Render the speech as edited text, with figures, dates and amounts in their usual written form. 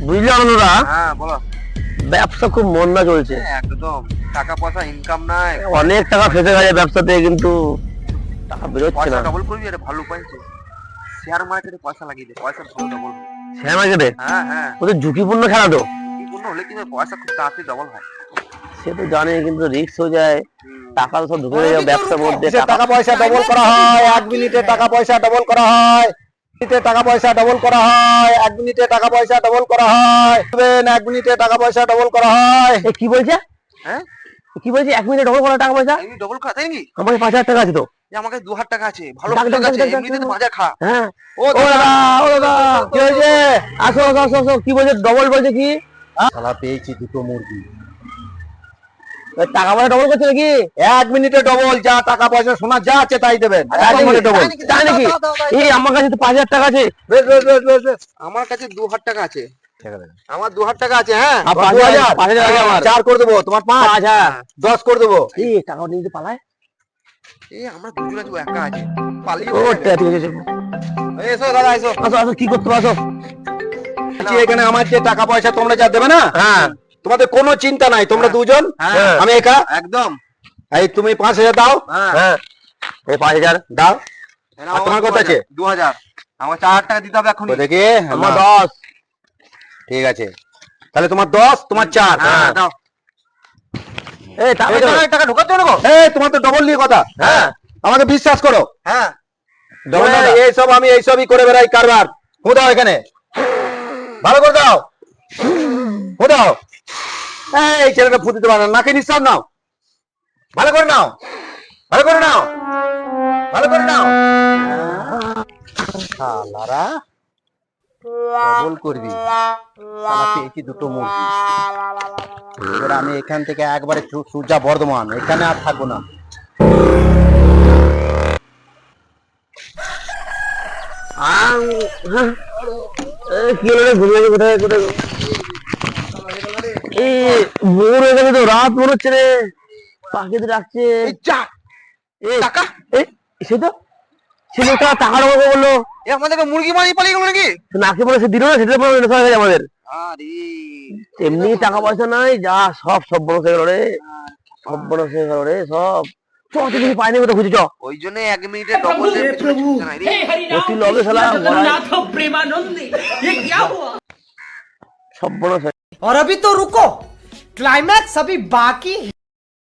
বুঝলে আনন্দরা, হ্যাঁ বলো। ব্যবসা খুব মন্দা চলছে। একদম টাকা পয়সা ইনকাম নাই। অনেক টাকা ফেসে গেছে ব্যবসাতে, কিন্তু টাকা বেরোচ্ছে পয়সা না। ডবল করবি, এটা ভালো উপায় আছে। শেয়ার মার্কেটে পয়সা লাগিয়ে দে, পয়সা ভালো ডবল হবে। শেয়ার মার্কেটে হ্যাঁ হ্যাঁ, ওদের ঝুঁকিপূর্ণ খেলা তো। ঝুঁকিপূর্ণ হলে কিন্তু পয়সা খুব তাড়াতাড়ি ডবল হয়। সে তো জানে, কিন্তু রিস্ক হয়ে যায়। টাকা তো সব ঢুকে যায় ব্যবসার মধ্যে। টাকা পয়সা ডবল করা হয় 1 মিনিটে, টাকা পয়সা ডবল করা হয় টাকা পয়সা ডবল করা হয় 1 মিনিটে, টাকা পয়সা ডবল করা হয় 1 মিনিটে, টাকা পয়সা ডবল করা হয়। এ কি বলছে? হ্যাঁ কি বলছে? 1 মিনিটে ডবল করা টাকা পয়সা? এমনি ডবল খা, তাই নাকি? আমার 5,000 টাকা আছে তো। যে আমাকে 2,000 টাকা আছে, ভালো ডাক, সুযোগ ডাক, আছে, ডাক, ডাক, এমনিতে তো ডাক। বাজার খা। হ্যাঁ। ও ও দাদা, ও দাদা, কি হয়েছে? আসো আসো আসো আসো। কি বলছে? ডবল বলছে কি? শালা পেয়েছি 2টো মুরগি। এ, টাকা পয়সা ডবল করছে নাকি? 1 মিনিটে ডবল, যা টাকা পয়সা সোনা যা আছে তাই দেবেন। তাই 1 মিনিটে ডবল। নাকি? তাই নাকি? এই আমার কাছে তো 5,000 টাকা আছে। বেশ বেশ বেশ বেশ বেশ। আমার কাছে 2,000 টাকা আছে। আমার 2,000 টাকা আছে। হ্যাঁ, আর 2000 5,000 আছে আমার। 4 করে দেবো, তোমার 5 5,000। 10 করে দেবো। এই টাকা নিয়ে যে পালায়। এই আমরা দুজন আছি, ও একা আছে, পালিয়ে ও যাবে। ঠিক আছে, ঠিক আছে। এই এসো দাদা, এসো। আসো আসো, কি করতে হবে, আসো। বলছি, এখানে আমার যে টাকা পয়সা তোমরা যা দেবে না, হ্যাঁ তোমাদের কোনো চিন্তা নাই। তোমরা হ্যাঁ। দুজন, হ্যাঁ। আমি একা। একদম। এই তুমি 5,000 দাও। হ্যাঁ, হ্যাঁ। এই 5,000 দাও। এনাও আর তোমার কত আছে? 2,000। আমার 4,000 টাকা দিতে হবে এখন। তো দেখি, আমার না, 10। ঠিক আছে, তাহলে তোমার 10, তোমার 4। হ্যাঁ দাও। এই টাকা এই টাকা টাকা ঢোকাতে হবে গো। এই তোমার তো ডবল নিয়ে কথা। হ্যাঁ। আমাকে বিশ্বাস করো। হ্যাঁ, ডবল দাদা। এইসব আমি এইসবই করে বেড়াই কারবার। হু দাও এখানে, ভালো করে দাও, হু দাও। এই ছেলেটা ফুট দিতে পারে না, নাকে নিঃশ্বাস নাও, ভালো করে নাও, ভালো করে নাও, ভালো করে নাও। শালারা ডবল করবি, শালা পেয়েছি 2টো মুরগি। এবার আমি এখান থেকে একবারে সুজা বর্ধমান, এখানে আর থাকবো না। কি হলো রে? ঘুরে গেছে কোথায় কোথায়? এই ভোর হয়ে গেছে তো, রাত মনে হচ্ছে রে। পাখিতে ডাকছে। এই যা এই টাকা। এই সে তো ছেলেটা টাকা দেবো বললো। এ আমাদেরকে মুরগি মারি পালিয়ে গেল নাকি? সে নাকে বলে সে দিল না, সেটা পরে নেশা হয়ে গেছে আমাদের। আরে এমনি টাকা পয়সা নাই, যা সব সর্বনাশ হয়ে গেল রে। সর্বনাশ হয়ে গেল রে সব। চ চ, কিছু পাইনি কোথাও খুঁজে চ। ওই জন্য 1 মিনিটে ডবল এর পেছনে ছুটছে না রে। অতি লবে শালা বলাই प्रेमानंदी ये क्या हुआ? সর্বনাশ হয়ে और अभी तो रुको, क्लाइमैक्स अभी बाकी है।